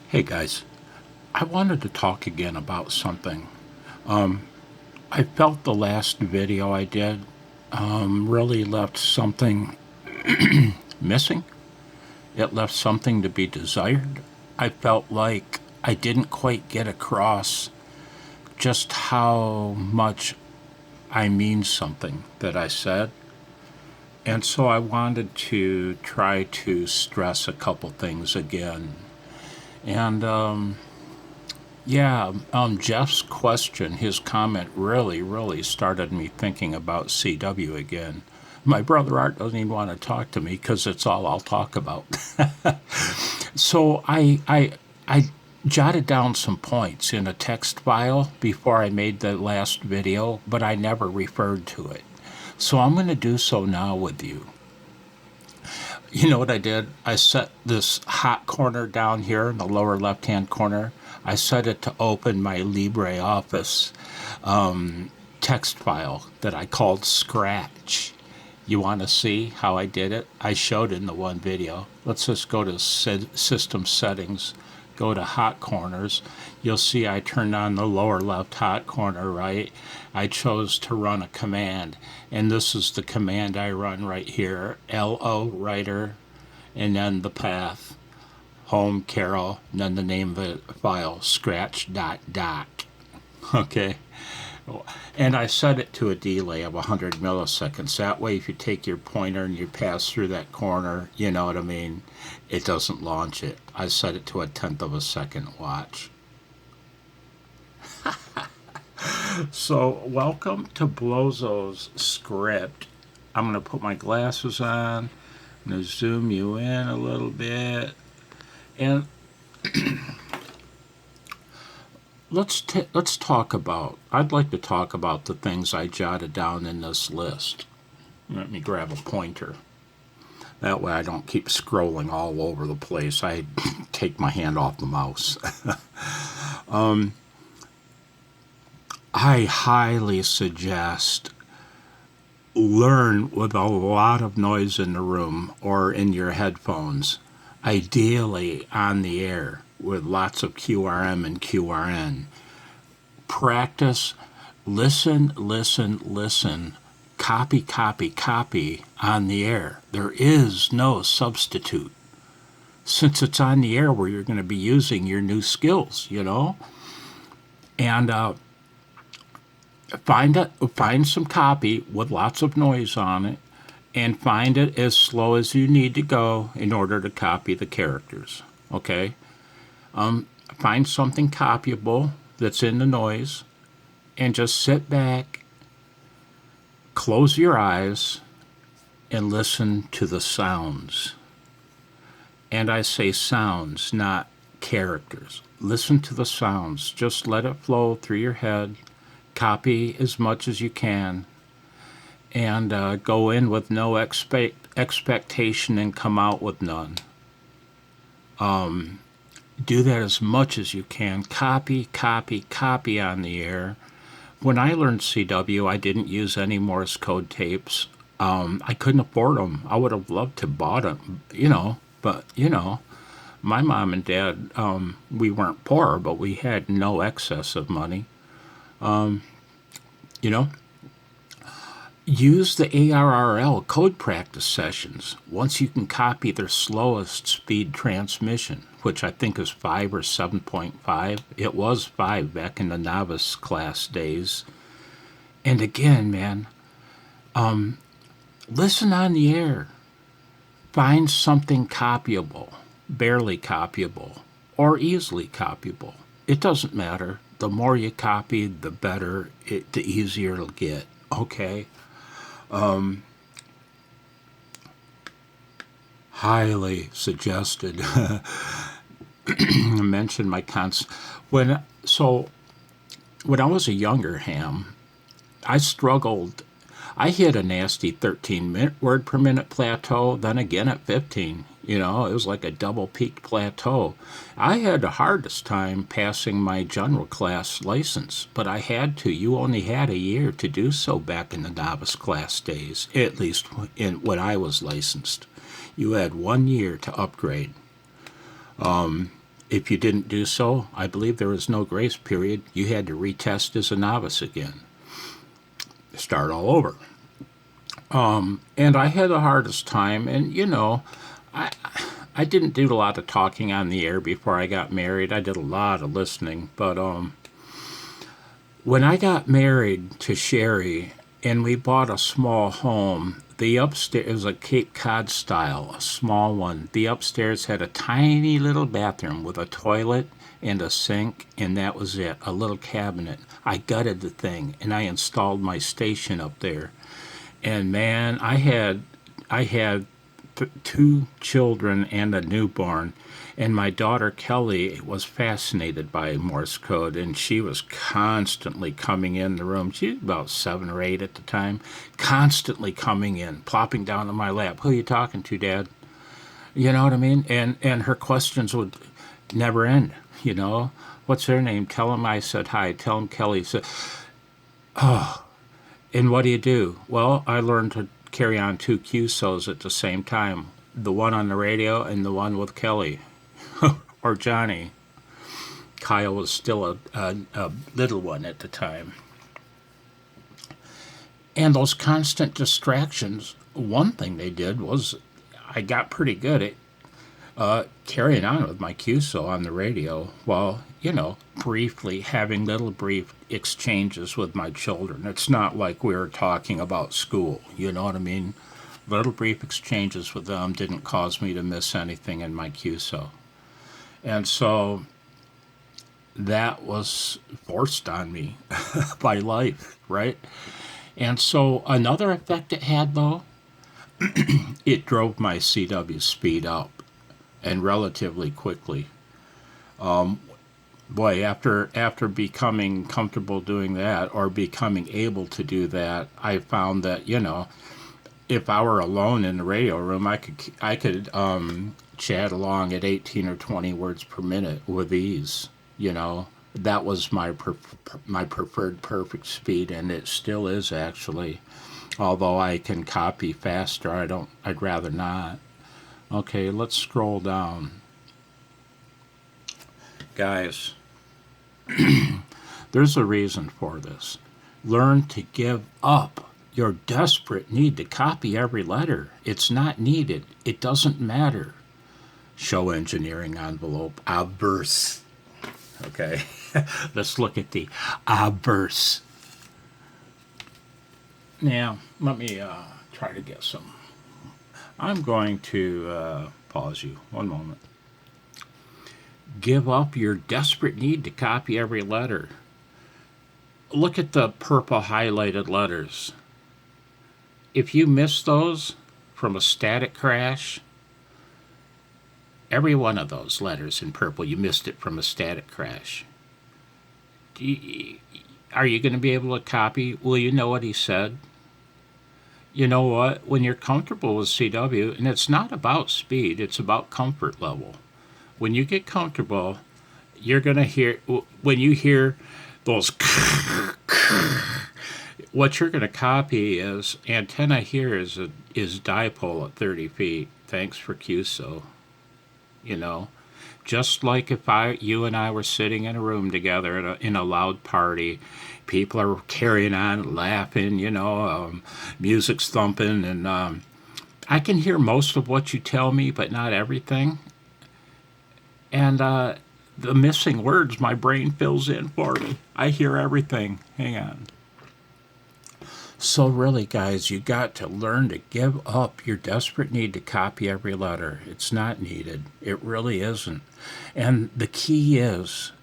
Hey guys, I wanted to talk again about something. I felt the last video I did really left something missing. It left something to be desired. I felt like I didn't quite get across just how much I mean something that I said. And so I wanted to try to stress a couple things again. And Jeff's question, his comment really started me thinking about CW again. My brother Art doesn't even want to talk to me because it's all I'll talk about. So I jotted down some points in a text file before I made the last video, but I never referred to it. So I'm going to do so now with you. You know what I did? I set this hot corner down here in the lower left-hand corner. I set it to open my LibreOffice text file that I called Scratch. You want to see how I did it? I showed it in the one video. Let's just go to System Settings, go to Hot Corners. You'll see I turned on the lower left hot corner, right? I chose to run a command, and this is the command I run right here, LO writer, and then the path, home Carol, and then the name of the file, scratch.doc. Okay. And I set it to a delay of 100 milliseconds. That way, if you take your pointer and you pass through that corner, you know what I mean, it doesn't launch it. I set it to a tenth of a second. Watch. So, welcome to Blozo's script. I'm going to put my glasses on. I'm going to zoom you in a little bit. And let's talk about, I'd like to talk about the things I jotted down in this list. Let me grab a pointer. That way I don't keep scrolling all over the place. I take my hand off the mouse. I highly suggest learn with a lot of noise in the room or in your headphones, ideally on the air with lots of QRM and QRN. Practice, listen, copy on the air. There is no substitute. Since it's on the air where you're going to be using your new skills, you know? And find some copy with lots of noise on it, and find it as slow as you need to go in order to copy the characters. Okay? Find something copyable that's in the noise, and just sit back, close your eyes, and listen to the sounds. And I say sounds, not characters. Listen to the sounds. Just let it flow through your head. Copy as much as you can, and go in with no expectation and come out with none. Do that as much as you can. Copy on the air. When I learned CW, I didn't use any Morse code tapes. I couldn't afford them. I would have loved to bought them, but my mom and dad, we weren't poor, but we had no excess of money. Use the ARRL code practice sessions once you can copy their slowest speed transmission, which I think is 5 or 7.5. It was 5 back in the novice class days. And again, man, listen on the air. Find something copyable, barely copyable, or easily copyable. It doesn't matter. The more you copy, the better, the easier it'll get. Okay? Highly suggested. I mentioned my when I was a younger ham, I struggled. I hit a nasty 13 word per minute plateau, then again at 15. It was like a double peaked plateau. I had the hardest time passing my general class license, but I had to. You only had a year to do so back in the novice class days, at least when I was licensed. You had 1 year to upgrade. If you didn't do so, I believe there was no grace period. You had to retest as a novice again. Start all over. And I had the hardest time, and I I didn't do a lot of talking on the air before I got married. I did a lot of listening, but when I got married to Sherry and we bought a small home, the upstairs, it was a Cape Cod style, a small one. The upstairs had a tiny little bathroom with a toilet and a sink, and that was it, a little cabinet. I gutted the thing and I installed my station up there. And man, I had two children and a newborn, and my daughter Kelly was fascinated by Morse code, and she was constantly coming in the room. She was about 7 or 8 at the time, constantly coming in, plopping down on my lap. Who are you talking to, Dad? You know what I mean? And her questions would never end. What's her name? Tell him I said hi. Tell him Kelly said. And what do you do? Well, I learned to carry on two QSOs at the same time, the one on the radio and the one with Kelly or Johnny. Kyle was still a little one at the time. And those constant distractions, one thing they did was I got pretty good at carrying on with my QSO on the radio while, briefly having little brief exchanges with my children. It's not like we were talking about school, you know what I mean? Little brief exchanges with them didn't cause me to miss anything in my QSO. And so that was forced on me by life, right? And so another effect it had, though, it drove my CW speed up, and relatively quickly. Boy, after becoming comfortable doing that, or becoming able to do that, I found that if I were alone in the radio room, I could chat along at 18 or 20 words per minute with ease. That was my preferred perfect speed, and it still is actually. Although I can copy faster, I'd rather not. Okay, let's scroll down. Guys, there's a reason for this. Learn to give up your desperate need to copy every letter. It's not needed. It doesn't matter. Show engineering envelope, obverse. Okay, let's look at the obverse. Now, let me try to get some. I'm going to pause you one moment. Give up your desperate need to copy every letter. Look at the purple highlighted letters. If you miss those from a static crash, every one of those letters in purple, you missed it from a static crash. Are you going to be able to copy? Will you know what he said? You know what? When you're comfortable with CW, and it's not about speed, it's about comfort level. When you get comfortable, you're going to hear, when you hear those, what you're going to copy is antenna here is dipole at 30 feet. Thanks for QSO. Just like if you and I were sitting in a room together in a loud party, people are carrying on, laughing, music's thumping, and I can hear most of what you tell me, but not everything. And the missing words, my brain fills in for me. I hear everything. Hang on. So really, guys, you got to learn to give up your desperate need to copy every letter. It's not needed. It really isn't. And the key is,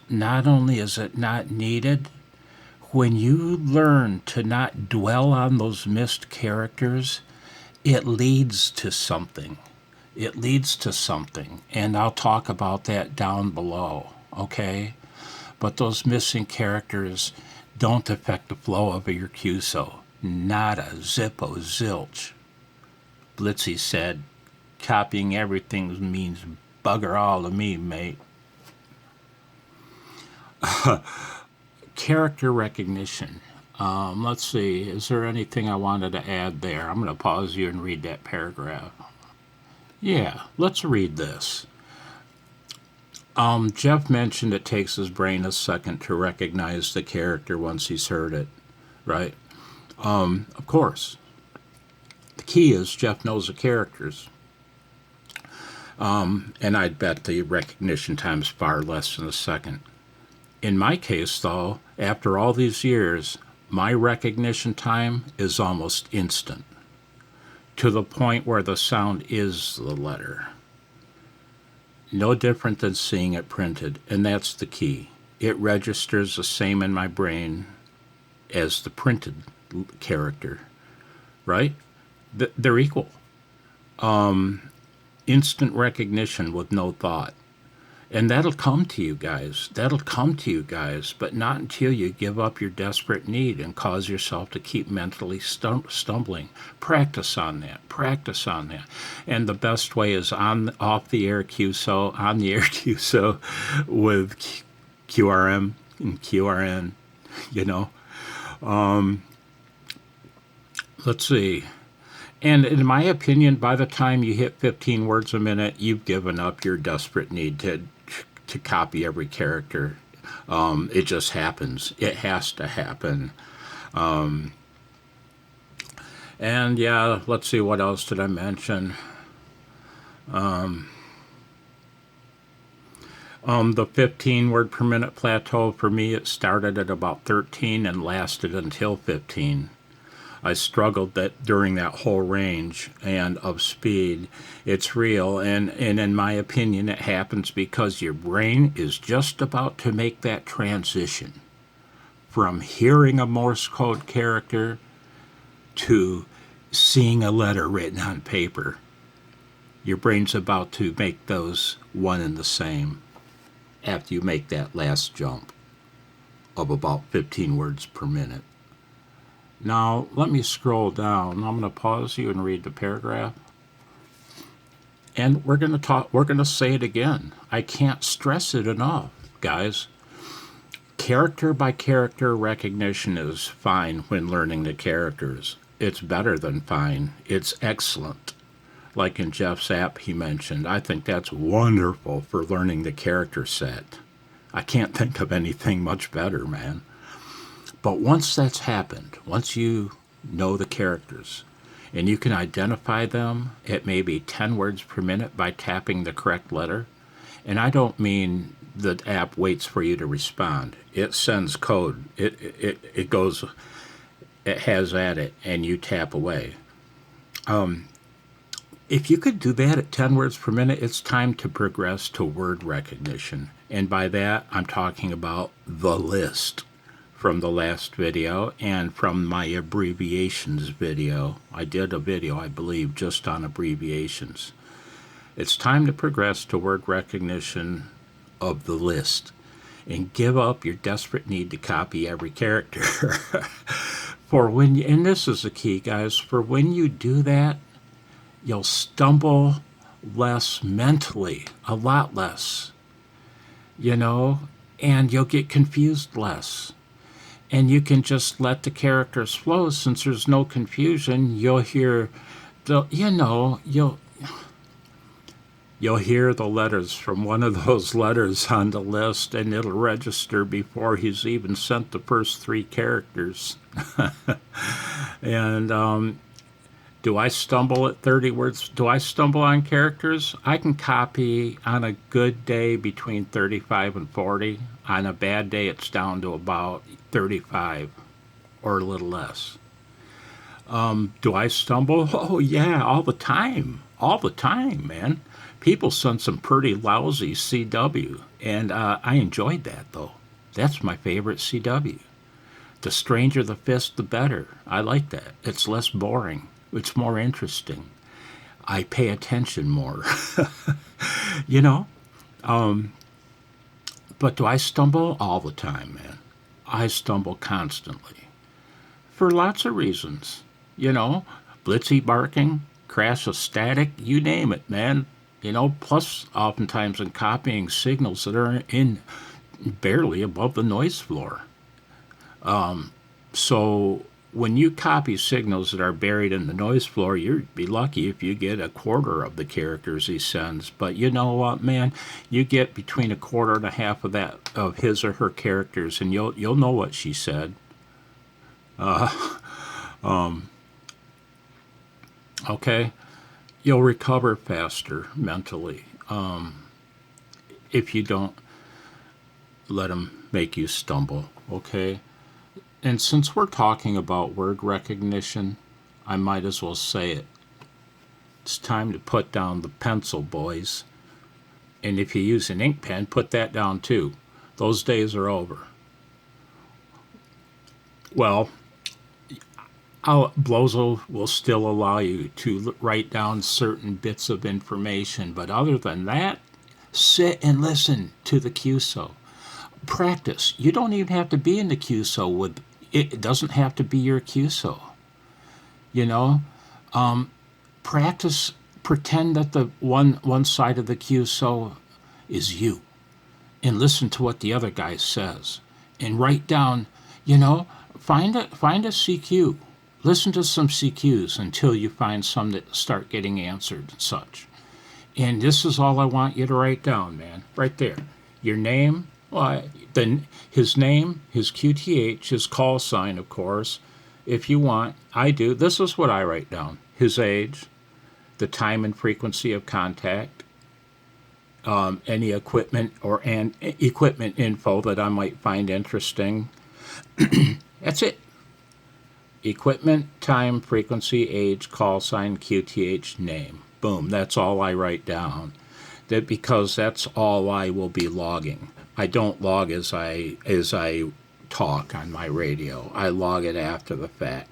not only is it not needed, when you learn to not dwell on those missed characters, it leads to something. It leads to something. And I'll talk about that down below, okay? But those missing characters don't affect the flow of your QSO. Nada, zippo, zilch. Blitzy said, copying everything means bugger all to me, mate. Character recognition. Let's see, is there anything I wanted to add there? I'm going to pause you and read that paragraph. Yeah, let's read this. Jeff mentioned it takes his brain a second to recognize the character once he's heard it, right? Of course. The key is Jeff knows the characters. And I'd bet the recognition time is far less than a second. In my case, though, after all these years, my recognition time is almost instant, to the point where the sound is the letter. No different than seeing it printed, and that's the key. It registers the same in my brain as the printed character, right? They're equal. Instant recognition with no thought. And that'll come to you guys. That'll come to you guys, but not until you give up your desperate need and cause yourself to keep mentally stumbling. Practice on that. Practice on that. And the best way is off the air QSO, on the air QSO with QRM and QRN, you know. Let's see. And in my opinion, by the time you hit 15 words a minute, you've given up your desperate need to copy every character. It just happens. It has to happen. And yeah, let's see, what else did I mention? The 15 word per minute plateau, for me, it started at about 13 and lasted until 15. I struggled during that whole range and of speed. It's real, and in my opinion, it happens because your brain is just about to make that transition from hearing a Morse code character to seeing a letter written on paper. Your brain's about to make those one and the same after you make that last jump of about 15 words per minute. Now, let me scroll down. I'm going to pause you and read the paragraph. And we're going to say it again. I can't stress it enough, guys. Character by character recognition is fine when learning the characters. It's better than fine. It's excellent. Like in Jeff's app he mentioned, I think that's wonderful for learning the character set. I can't think of anything much better, man. But once that's happened, once you know the characters, and you can identify them at maybe 10 words per minute by tapping the correct letter, and I don't mean the app waits for you to respond. It sends code. It goes, it has at it, and you tap away. If you could do that at 10 words per minute, it's time to progress to word recognition. And by that, I'm talking about the list from the last video and from my abbreviations video. I did a video, I believe, just on abbreviations. It's time to progress to word recognition of the list and give up your desperate need to copy every character. And this is the key, guys, for when you do that, you'll stumble less mentally, a lot less, and you'll get confused less. And you can just let the characters flow. Since there's no confusion, you'll hear you'll hear the letters from one of those letters on the list, and it'll register before he's even sent the first 3 characters. And do I stumble at 30 words? Do I stumble on characters? I can copy on a good day between 35 and 40. On a bad day, it's down to about 35 or a little less. Do I stumble? Oh, yeah, all the time. All the time, man. People send some pretty lousy CW, and I enjoyed that, though. That's my favorite CW. The stranger the fist, the better. I like that. It's less boring. It's more interesting. I pay attention more. But do I stumble? All the time, man. I stumble constantly. For lots of reasons. Blitzy barking, crash of static, you name it, man. Plus oftentimes in copying signals that are in barely above the noise floor. So when you copy signals that are buried in the noise floor, you'd be lucky if you get a quarter of the characters he sends. But you know what, man? You get between a quarter and a half of that of his or her characters, and you'll know what she said. Okay, you'll recover faster mentally if you don't let them make you stumble. Okay. And since we're talking about word recognition, I might as well say it. It's time to put down the pencil, boys. And if you use an ink pen, put that down too. Those days are over. Well, Blozo will still allow you to write down certain bits of information, but other than that, sit and listen to the QSO. Practice. You don't even have to be in the QSO with it. Doesn't have to be your QSO. You know, practice. Pretend that the one side of the QSO is you, and listen to what the other guy says, and write down. You know, find a CQ. Listen to some CQs until you find some that start getting answered and such. And this is all I want you to write down, man. Right there. Your name. Well, then his name, his QTH, his call sign, of course, if you want. I do. This is what I write down. His age, the time and frequency of contact, any equipment and equipment info that I might find interesting. That's it. Equipment, time, frequency, age, call sign, QTH, name. Boom. That's all I write down. That because that's all I will be logging. I don't log as I talk on my radio. I log it after the fact.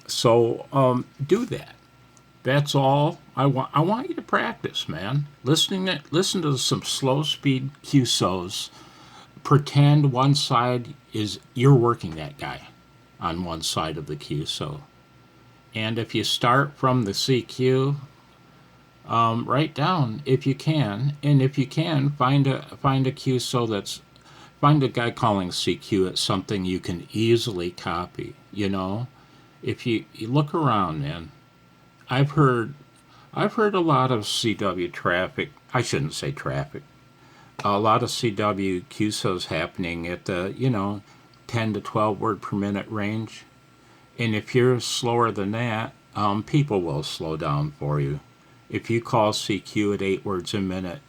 So do that. That's all I want. I want you to practice, man. Listen to some slow speed QSOs. Pretend one side is you're working that guy on one side of the QSO. And if you start from the CQ, write down if you can, and if you can, find a QSO find a guy calling CQ at something you can easily copy. You know, if you look around, man, I've heard a lot of CW traffic. I shouldn't say traffic. A lot of CW QSOs happening at the 10 to 12 word per minute range, and if you're slower than that, people will slow down for you. If you call CQ at 8 words a minute,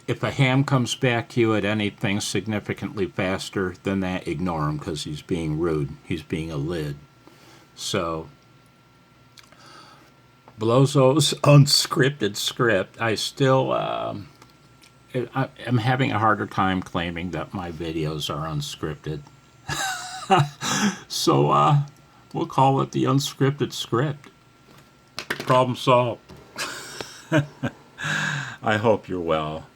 if a ham comes back to you at anything significantly faster than that, ignore him because he's being rude. He's being a lid. So, Blozo's unscripted script, I still, I'm having a harder time claiming that my videos are unscripted. So, we'll call it the unscripted script. Problem solved. I hope you're well.